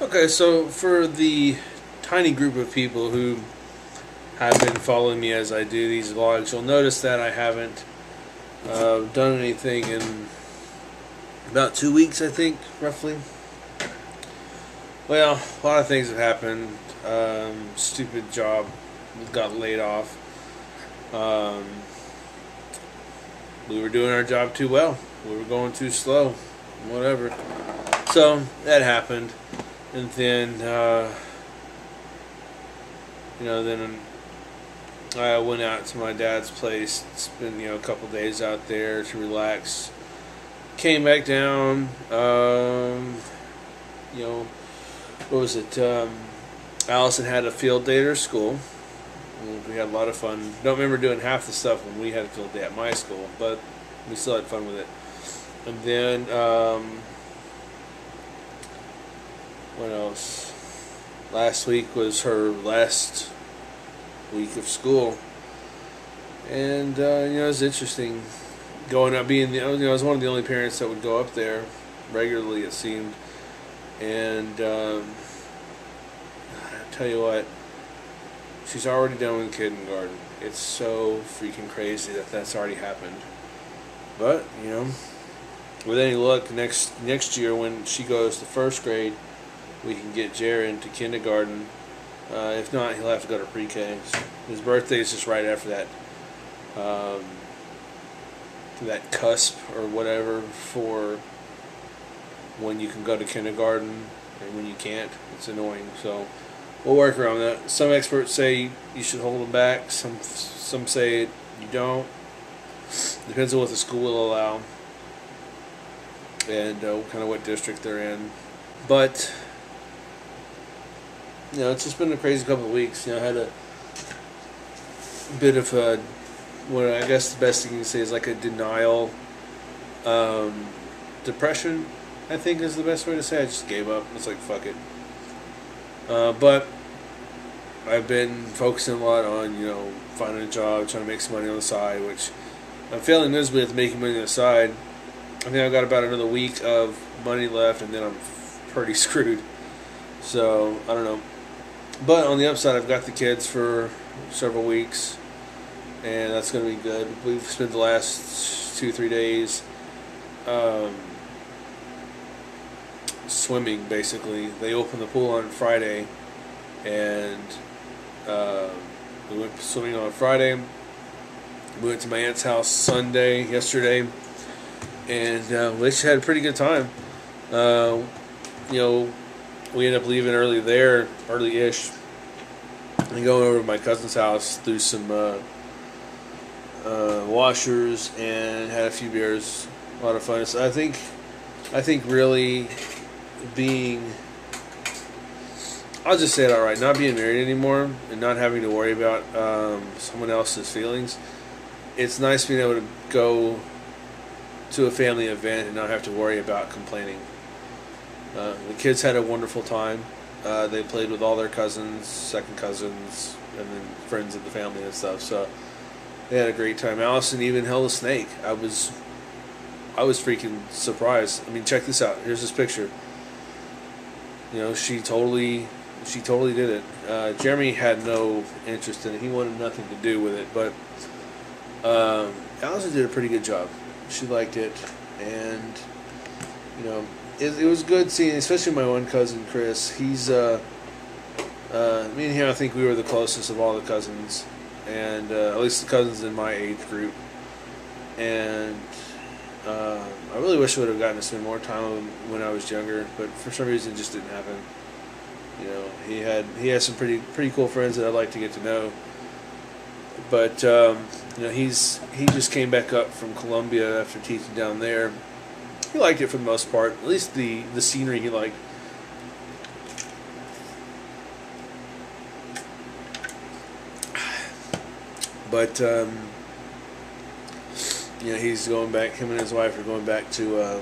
Okay, so for the tiny group of people who have been following me as I do these vlogs, you'll notice that I haven't done anything in about 2 weeks, I think, roughly. Well, a lot of things have happened. Stupid job, got laid off. We were doing our job too well. We were going too slow. Whatever. So that happened, and then then I went out to my dad's place. Spent a couple days out there to relax. Came back down. What was it? Allison had a field day at her school. We had a lot of fun. Don't remember doing half the stuff when we had a field day at my school, but we still had fun with it. And then, what else? Last week was her last week of school. And, it was interesting going up, being, I was one of the only parents that would go up there regularly, it seemed. And, I tell you what, she's already done with kindergarten. It's so freaking crazy that that's already happened. But, with any luck, next year when she goes to first grade, we can get Jared into kindergarten. If not, he'll have to go to pre-K. His birthday is just right after that cusp or whatever for when you can go to kindergarten and when you can't. It's annoying. So we'll work around that. Some experts say you should hold them back. Some say you don't. Depends on what the school will allow and kind of what district they're in. But it's just been a crazy couple of weeks. I had a bit of a, what I guess the best thing you can say is like a denial, depression, I think is the best way to say it. I just gave up. It's like, fuck it. But I've been focusing a lot on, finding a job, trying to make some money on the side, which I'm failing miserably at making money on the side. I think I've got about another week of money left, and then I'm pretty screwed. So, I don't know. But on the upside, I've got the kids for several weeks, and that's going to be good. We've spent the last 2-3 days swimming, basically. They opened the pool on Friday, and we went swimming on Friday. We went to my aunt's house yesterday, and we actually had a pretty good time. We ended up leaving early-ish, and going over to my cousin's house, threw some washers, and had a few beers. A lot of fun. So I think really being, I'll just say it outright, not being married anymore and not having to worry about someone else's feelings. It's nice being able to go to a family event and not have to worry about complaining. The kids had a wonderful time. They played with all their cousins, second cousins, and then friends of the family and stuff. So they had a great time. Allison even held a snake. I was freaking surprised. I mean, check this out. Here's this picture. She totally did it. Jeremy had no interest in it. He wanted nothing to do with it. But Allison did a pretty good job. She liked it, and it was good seeing, especially my one cousin Chris. He's me and him, I think we were the closest of all the cousins, and at least the cousins in my age group. And I really wish I would have gotten to spend more time with him when I was younger, but for some reason it just didn't happen. He has some pretty cool friends that I'd like to get to know. But he just came back up from Columbia after teaching down there. He liked it for the most part. At least the scenery he liked. But he's going back. Him and his wife are going back to,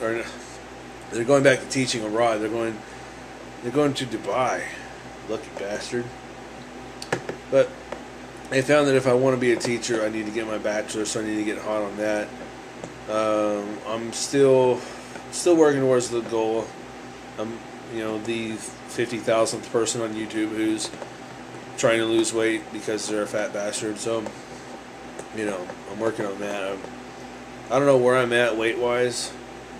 they're going back to teaching abroad. They're going to Dubai. Lucky bastard. But they found that if I want to be a teacher, I need to get my bachelor's, so I need to get hot on that. I'm still working towards the goal. I'm the 50,000th person on YouTube who's trying to lose weight because they're a fat bastard. So, I'm working on that. I don't know where I'm at weight-wise.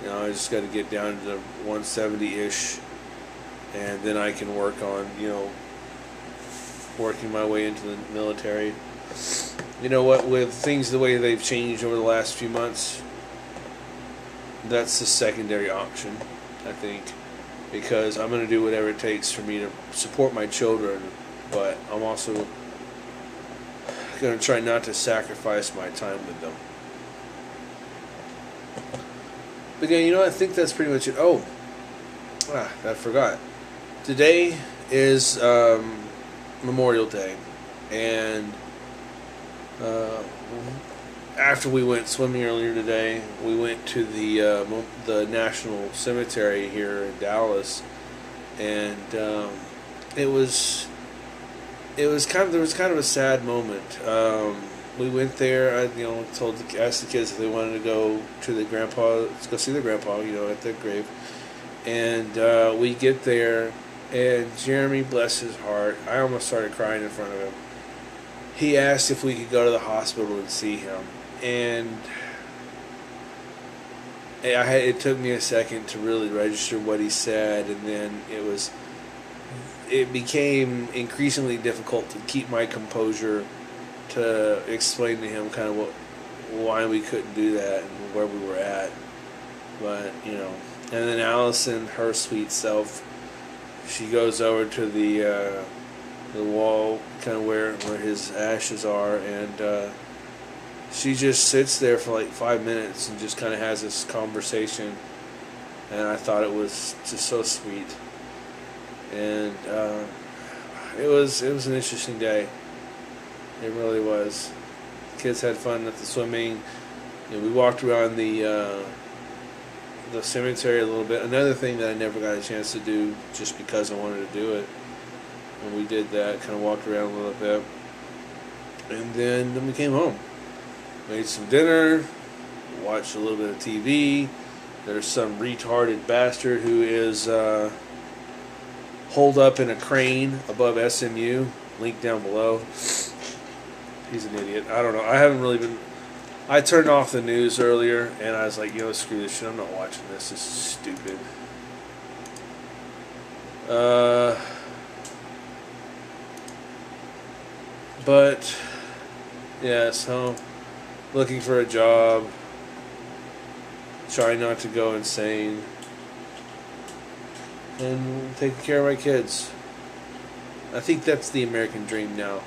I just got to get down to 170-ish, and then I can work on, working my way into the military. You know what, with things the way they've changed over the last few months, that's the secondary option, I think, because I'm going to do whatever it takes for me to support my children, but I'm also going to try not to sacrifice my time with them. But again, I think that's pretty much it. I forgot. Today is Memorial Day, and after we went swimming earlier today, we went to the National Cemetery here in Dallas, and there was kind of a sad moment. We went there. I asked the kids if they wanted to go to let's go see their grandpa, at the grave. And we get there, and Jeremy, bless his heart, I almost started crying in front of him. He asked if we could go to the hospital and see him, and it took me a second to really register what he said, and then it became increasingly difficult to keep my composure to explain to him kind of why we couldn't do that and where we were at. But and then Allison, her sweet self, she goes over to the wall, kind of where his ashes are, and she just sits there for like 5 minutes and just kind of has this conversation, and I thought it was just so sweet. And it was an interesting day. It really was. The kids had fun at the swimming. We walked around the cemetery a little bit. Another thing that I never got a chance to do just because I wanted to do it. And we did that, kind of walked around a little bit. And then we came home. Made some dinner, watched a little bit of TV. There's some retarded bastard who is holed up in a crane above SMU, link down below. He's an idiot. I don't know. I turned off the news earlier, and I was like, screw this shit. I'm not watching this. This is stupid. But, yeah, so, looking for a job. Trying not to go insane. And taking care of my kids. I think that's the American dream now.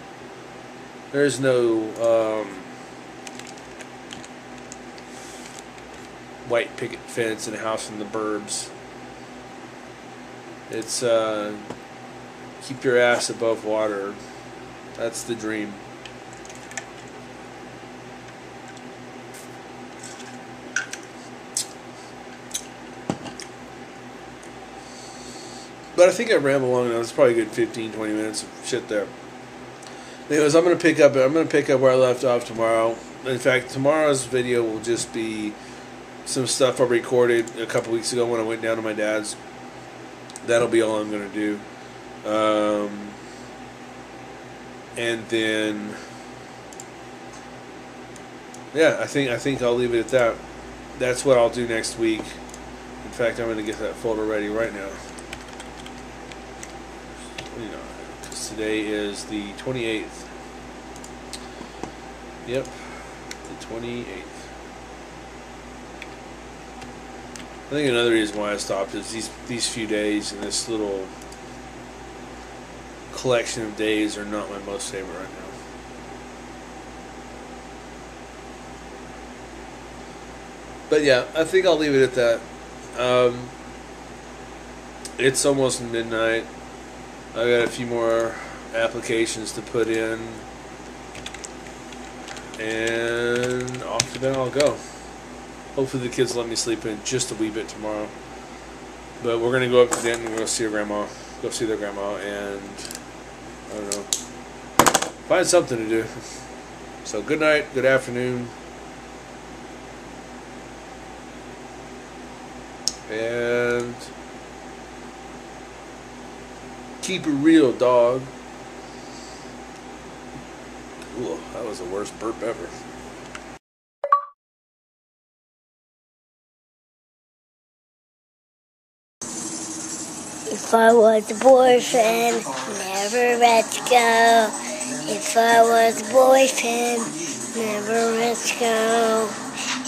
There's no white picket fence and a house in the burbs. It's keep your ass above water. That's the dream. But I think I rambled long enough. It's probably a good 15, 20 minutes of shit there. Anyways, I'm gonna pick up where I left off tomorrow. In fact, tomorrow's video will just be some stuff I recorded a couple weeks ago when I went down to my dad's. That'll be all I'm gonna do. And then, yeah, I think I'll leave it at that. That's what I'll do next week. In fact, I'm gonna get that folder ready right now. Because today is the 28th. Yep, the 28th. I think another reason why I stopped is these few days and this little collection of days are not my most favorite right now. But yeah, I think I'll leave it at that. It's almost midnight. I got a few more applications to put in, and off to bed I'll go. Hopefully the kids let me sleep in just a wee bit tomorrow. But we're gonna go up to Denton and go see their grandma, and I don't know, find something to do. So good night, good afternoon, and keep it real, dog. Ooh, that was the worst burp ever. If I was a boyfriend, never let you go. If I was a boyfriend, never let you go.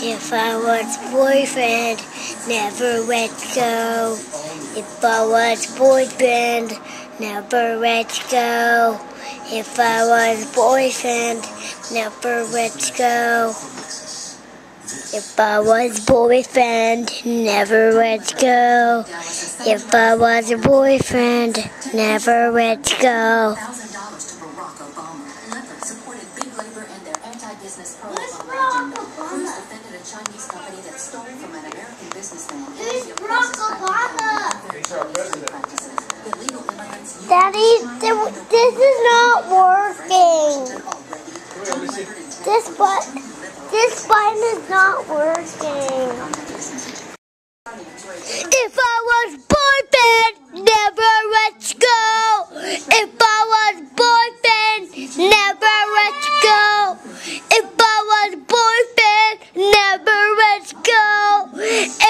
If I was a boyfriend, never let you go. If I was a boyfriend, never let you go. If I was a boyfriend, never let you go. If I was a boyfriend, never let you go. If I was a boyfriend, never let you go. $1,000 to Barack Obama. Leopard supported big labor and their anti-business pro-Obama agenda. Cruz defended a Chinese company that stole from an American businessman. Who's Barack Obama? Illegal immigrants. Daddy, this is not working. This button is not working. If I was boyfriend, never let you go. If I was boyfriend, never let you go. If I was boyfriend, never let you go.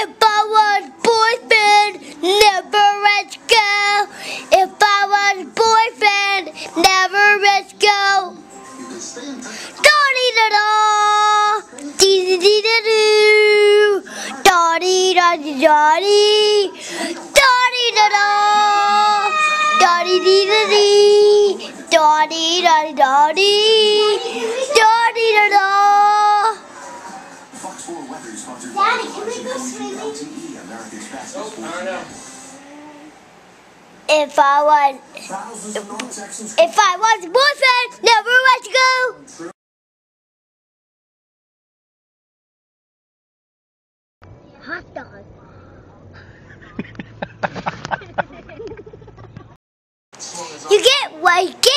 If I was boyfriend, never let you go. If I was boyfriend, never let you go. Da-dee-da-da, dee-dee-dee-da-doo, da-dee-da-dee-da-dee, da-dee-da-da, da-dee-dee-da-dee, da-dee-da-dee-da-dee, da-dee-da-da. Daddy, can we go swimming? If I was a boyfriend, never let you go. Hot dog. You get what you get.